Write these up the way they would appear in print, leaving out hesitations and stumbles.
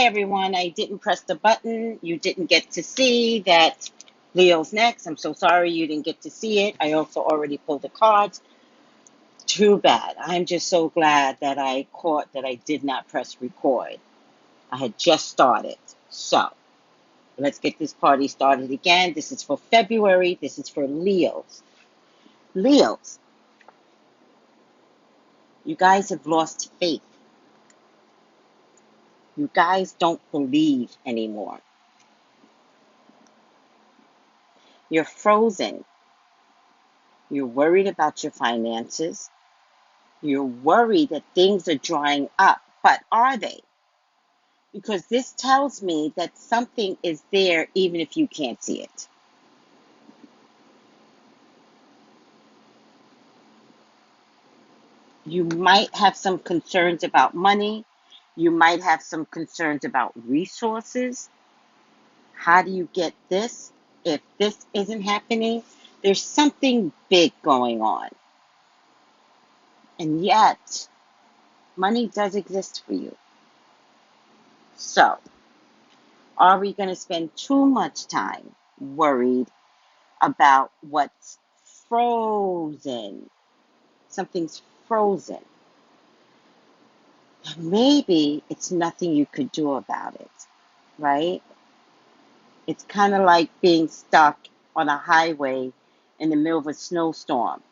everyone, I didn't press the button. You didn't get to see that Leo's next. I'm so sorry you didn't get to see it. I also already pulled the cards. Too bad. I'm just so glad that I caught that I did not press record. I had just started. So let's get this party started again. This is for February. This is for Leos. Leos, you guys have lost faith. You guys don't believe anymore. You're frozen. You're worried about your finances. You're worried that things are drying up. But are they? Because this tells me that something is there even if you can't see it. You might have some concerns about money. You might have some concerns about resources. How do you get this? If this isn't happening, there's something big going on. And yet, money does exist for you. So, are we going to spend too much time worried about what's frozen? Something's frozen. Maybe it's nothing you could do about it, right? It's kind of like being stuck on a highway in the middle of a snowstorm.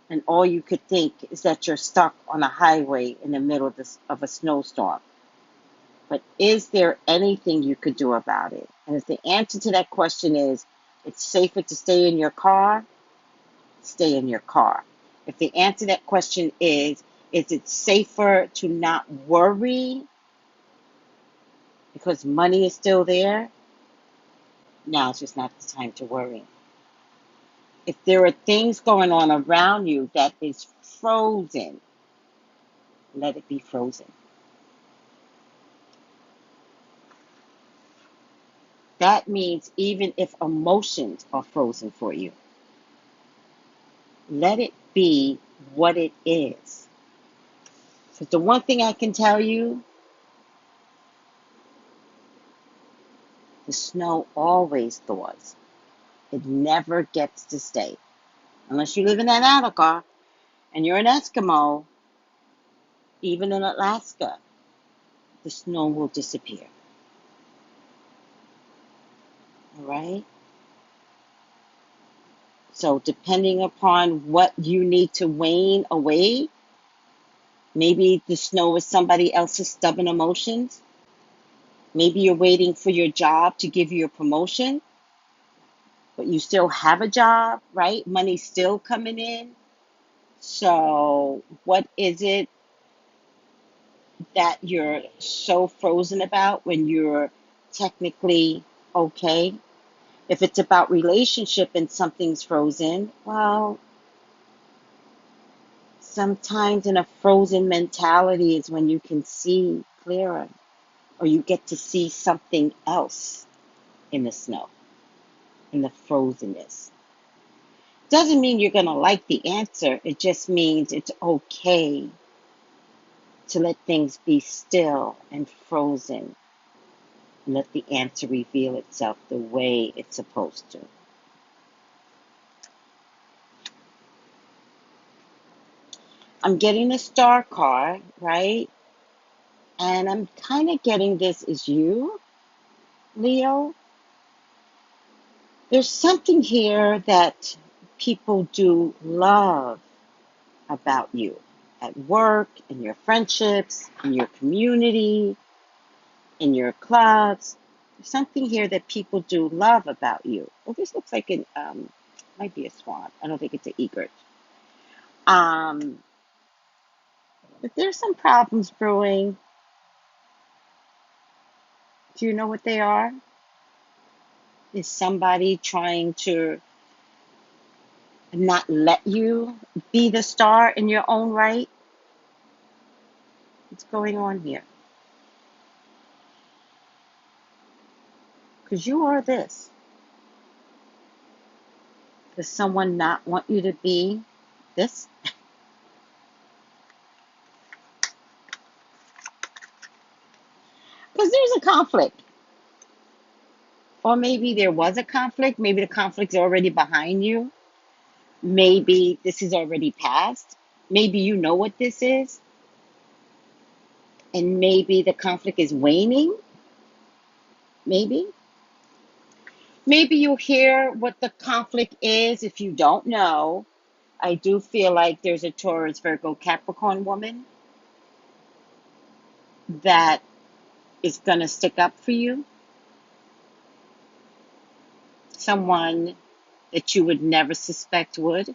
And all you could think is that you're stuck on a highway in the middle of a snowstorm. But is there anything you could do about it? And if the answer to that question is, it's safer to stay in your car, stay in your car. If the answer to that question is it safer to not worry because money is still there? Now it's just not the time to worry. If there are things going on around you that is frozen, let it be frozen. That means even if emotions are frozen for you, let it be what it is. Because the one thing I can tell you, the snow always thaws. It never gets to stay. Unless you live in Antarctica and you're an Eskimo, even in Alaska, the snow will disappear. All right? So depending upon what you need to wane away, maybe the snow is somebody else's stubborn emotions. Maybe you're waiting for your job to give you a promotion, but you still have a job, right? Money's still coming in. So what is it that you're so frozen about when you're technically okay? If it's about relationship and something's frozen, well, sometimes in a frozen mentality is when you can see clearer or you get to see something else in the snow, in the frozenness. Doesn't mean you're going to like the answer. It just means it's okay to let things be still and frozen and let the answer reveal itself the way it's supposed to. I'm getting the star card, right? And I'm kind of getting this as you, Leo. There's something here that people do love about you at work, in your friendships, in your community, in your clubs. There's something here that people do love about you. Well, this looks like it might be a swan. I don't think it's an egret. Um, but there's some problems brewing. Do you know what they are? Is somebody trying to not let you be the star in your own right? What's going on here? Because you are this. Does someone not want you to be this? Because there's a conflict. Or maybe there was a conflict. Maybe the conflict's already behind you. Maybe this is already past. Maybe you know what this is. And maybe the conflict is waning. Maybe. Maybe you'll hear what the conflict is if you don't know. I do feel like there's a Taurus, Virgo, Capricorn woman that is going to stick up for you. Someone that you would never suspect would.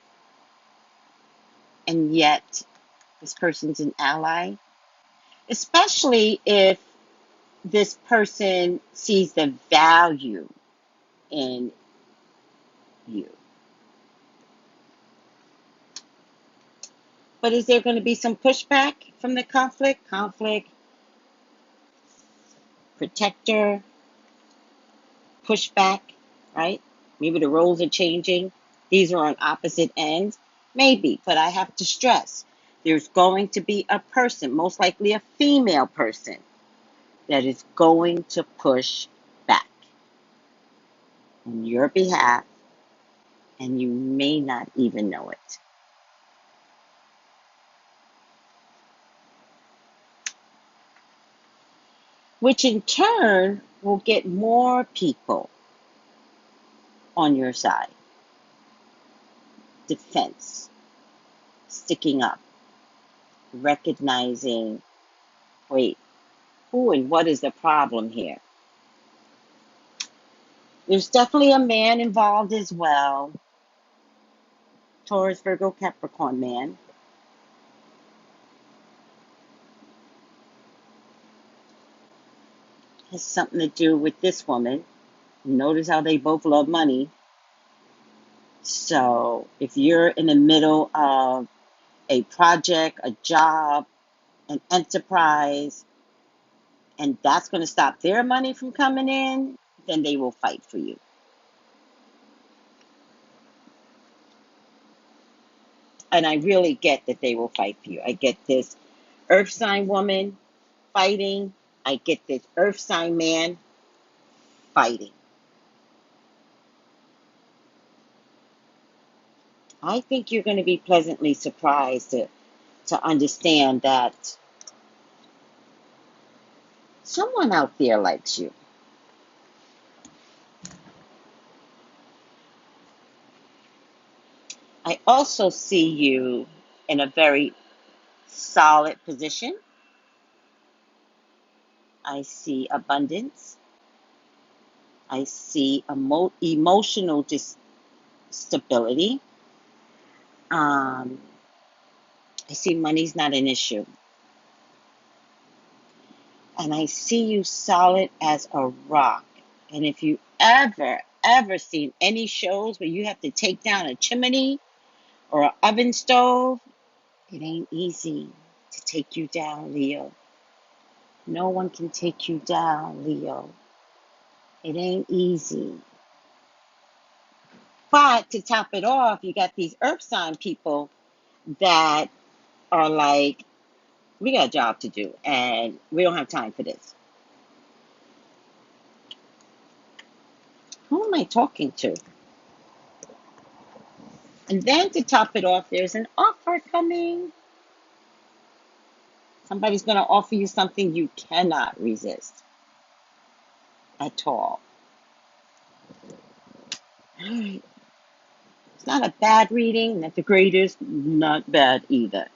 And yet, this person's an ally. Especially if this person sees the value in you. But is there going to be some pushback from the conflict? Conflict, protector, pushback, right? Maybe the roles are changing. These are on opposite ends. Maybe, but I have to stress there's going to be a person, most likely a female person, that is going to push back on your behalf, and you may not even know it. Which in turn will get more people on your side. Defense, sticking up, recognizing, wait, who and what is the problem here? There's definitely a man involved as well. Taurus, Virgo, Capricorn man. Has something to do with this woman. Notice how they both love money. So if you're in the middle of a project, a job, an enterprise, and that's going to stop their money from coming in, then they will fight for you. And I really get that they will fight for you. I get this earth sign woman fighting. I get this earth sign man fighting. I think you're going to be pleasantly surprised to understand that someone out there likes you. I also see you in a very solid position. I see abundance. I see emotional stability. I see money's not an issue. And I see you solid as a rock. And if you ever seen any shows where you have to take down a chimney or an oven stove, it ain't easy to take you down, Leo. No one can take you down, Leo. It ain't easy. But to top it off, you got these earth sign people that are like, we got a job to do and we don't have time for this. Who am I talking to? And then to top it off, there's an offer coming. Somebody's going to offer you something you cannot resist at all. All right. It's not a bad reading, not the greatest, not bad either.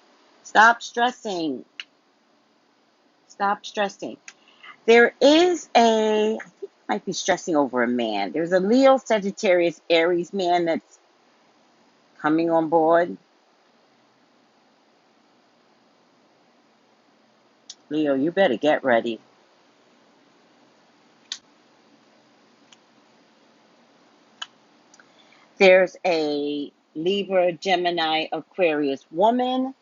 Stop stressing. Stop stressing. There is I think you might be stressing over a man. There's a Leo, Sagittarius, Aries man that's coming on board. Leo, you better get ready. There's a Libra, Gemini, Aquarius woman.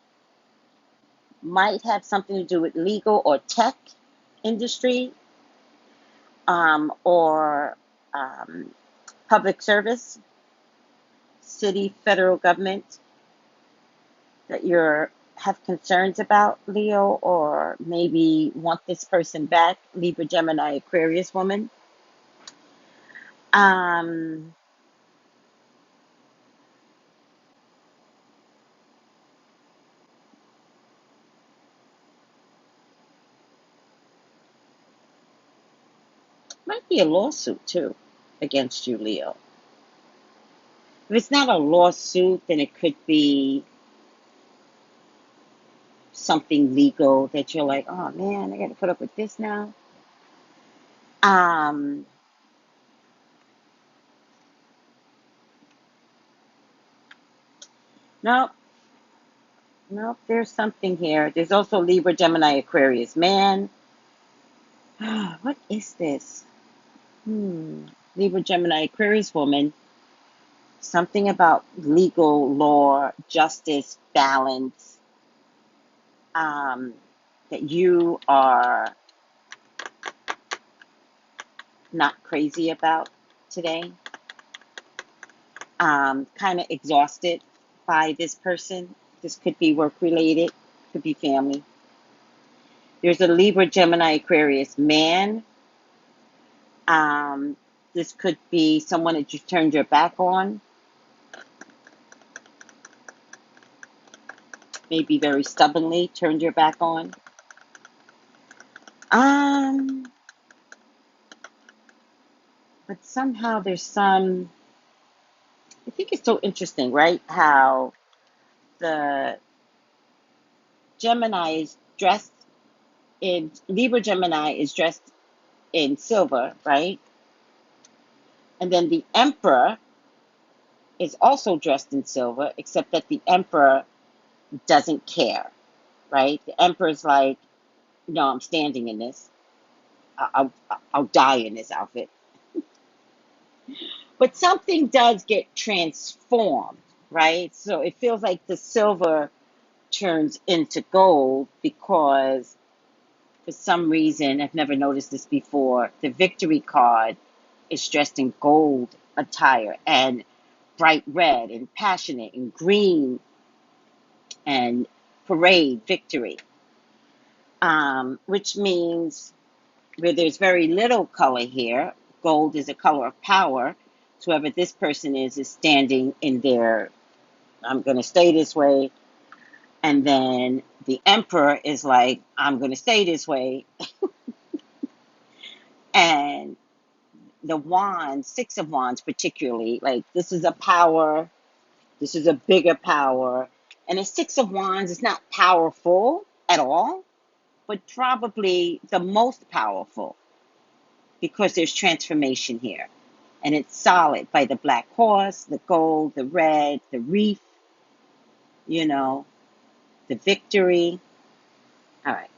Might have something to do with legal or tech industry, or public service, city, federal government that you're have concerns about Leo, or maybe want this person back, Libra, Gemini, Aquarius woman. Um, Might be a lawsuit too against you, Leo. If it's not a lawsuit, then it could be something legal that you're like, oh man, I got to put up with this now. Um, no, no, there's something here. There's also Libra, Gemini, Aquarius man. What is this? Libra, Gemini, Aquarius woman. Something about legal, law, justice, balance, um, that you are not crazy about today. Kind of exhausted by this person. This could be work related, could be family. There's a Libra, Gemini, Aquarius man. Um, this could be someone that you turned your back on, maybe very stubbornly turned your back on. Um, but somehow there's some, I think it's so interesting, right? How the Gemini is dressed in, Libra Gemini is dressed in silver, right? And then the Emperor is also dressed in silver, except that the Emperor doesn't care, right? The Emperor's like, no, I'm standing in this. I'll die in this outfit. But something does get transformed, right? So it feels like the silver turns into gold because for some reason, I've never noticed this before, the victory card is dressed in gold attire and bright red and passionate and green and parade victory, which means where there's very little color here, gold is a color of power. So whoever this person is standing in their, I'm going to stay this way. And then the Emperor is like, I'm going to stay this way. And the wands, Six of Wands particularly, like this is a power, this is a bigger power. And a Six of Wands is not powerful at all, but probably the most powerful because there's transformation here. And it's solid by the black horse, the gold, the red, the wreath, you know, the victory. All right.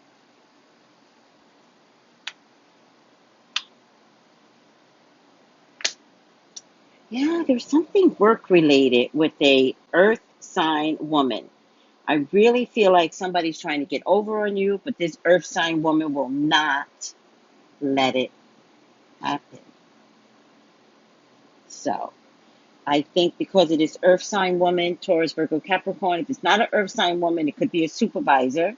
Yeah, there's something work related with a earth sign woman. I really feel like somebody's trying to get over on you, but this earth sign woman will not let it happen. So I think because it is earth sign woman, Taurus, Virgo, Capricorn, if it's not an earth sign woman, it could be a supervisor.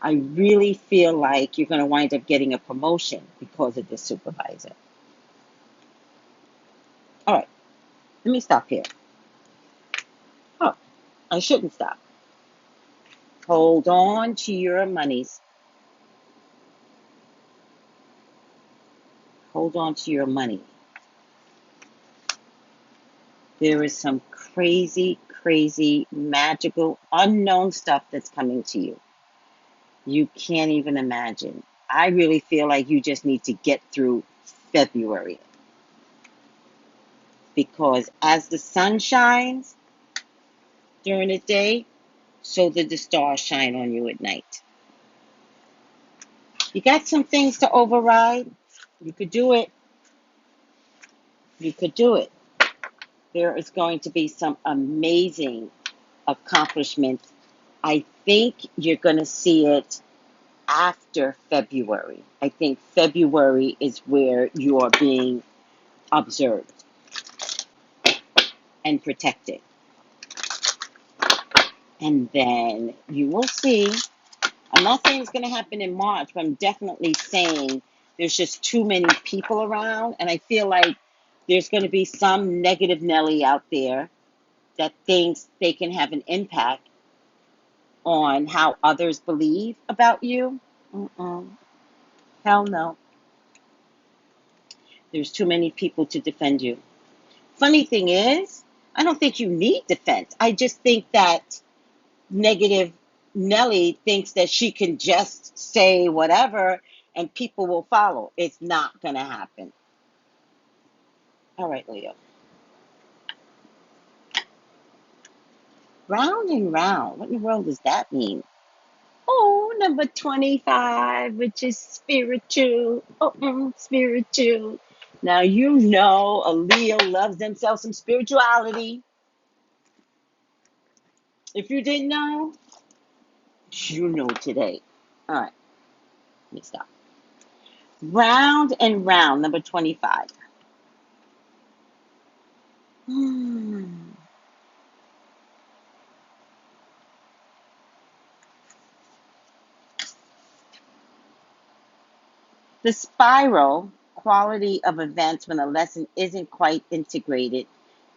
I really feel like you're going to wind up getting a promotion because of this supervisor. All right, let me stop here. Oh, I shouldn't stop. Hold on to your monies. Hold on to your money. There is some crazy, crazy, magical, unknown stuff that's coming to you. You can't even imagine. I really feel like you just need to get through February because as the sun shines during the day, so did the stars shine on you at night. You got some things to override. You could do it. You could do it. There is going to be some amazing accomplishments. I think you're going to see it after February. I think February is where you are being observed and protected. And then you will see. I'm not saying it's going to happen in March, but I'm definitely saying there's just too many people around. And I feel like there's going to be some negative Nelly out there that thinks they can have an impact on how others believe about you. Mm-mm. Hell no. There's too many people to defend you. Funny thing is, I don't think you need defense. I just think that negative Nelly thinks that she can just say whatever and people will follow. It's not going to happen. All right, Leo. Round and round. What in the world does that mean? Oh, number 25, which is spiritual. Oh, spiritual. Now, you know a Leo loves themselves some spirituality. If you didn't know, you know today. All right, let me stop. Round and round, number 25. Hmm. The spiral quality of events when a lesson isn't quite integrated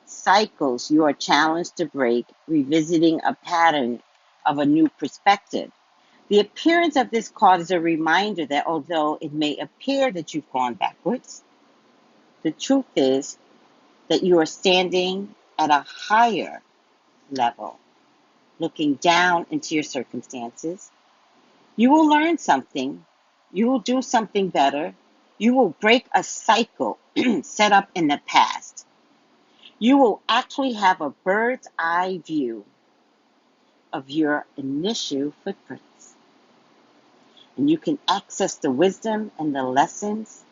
cycles you are challenged to break, revisiting a pattern of a new perspective. The appearance of this card is a reminder that although it may appear that you've gone backwards, the truth is that you are standing at a higher level, looking down into your circumstances. You will learn something. You will do something better. You will break a cycle set up in the past. You will actually have a bird's eye view of your initial footprints. And you can access the wisdom and the lessons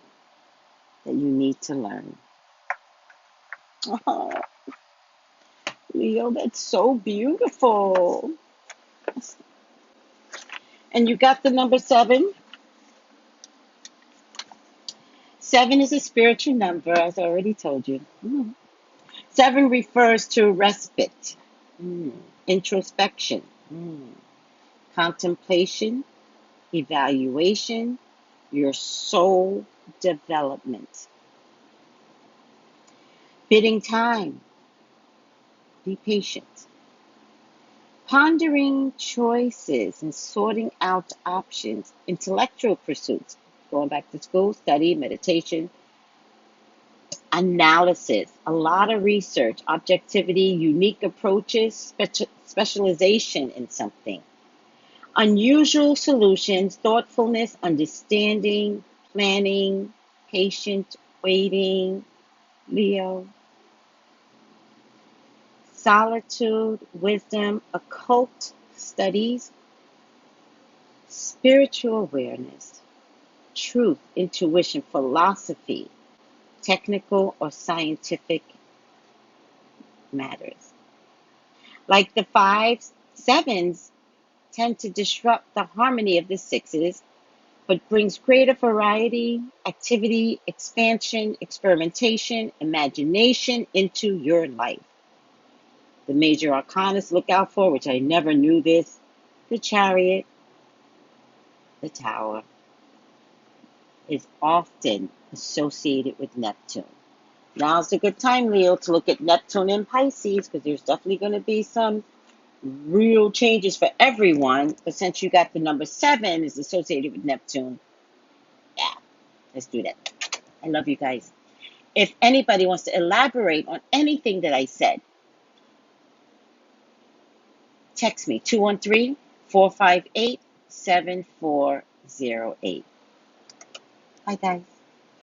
that you need to learn. Oh, Leo, that's so beautiful. And you got the number 7. 7 is a spiritual number, as I already told you. 7 refers to respite, mm, introspection, contemplation, evaluation, your soul development. Bidding time, be patient. Pondering choices and sorting out options, intellectual pursuits, going back to school, study, meditation, analysis, a lot of research, objectivity, unique approaches, specialization in something, unusual solutions, thoughtfulness, understanding, planning, patient waiting, Leo, solitude, wisdom, occult studies, spiritual awareness, truth, intuition, philosophy, technical or scientific matters. Like the 5s, 7s tend to disrupt the harmony of the 6s, but brings greater variety, activity, expansion, experimentation, imagination into your life. The major arcanas look out for, which I never knew this, the Chariot, the Tower, is often associated with Neptune. Now's a good time, Leo, to look at Neptune and Pisces because there's definitely going to be some real changes for everyone. But since you got the number 7 is associated with Neptune, yeah, let's do that. I love you guys. If anybody wants to elaborate on anything that I said, text me 213-458-7408. Bye, guys.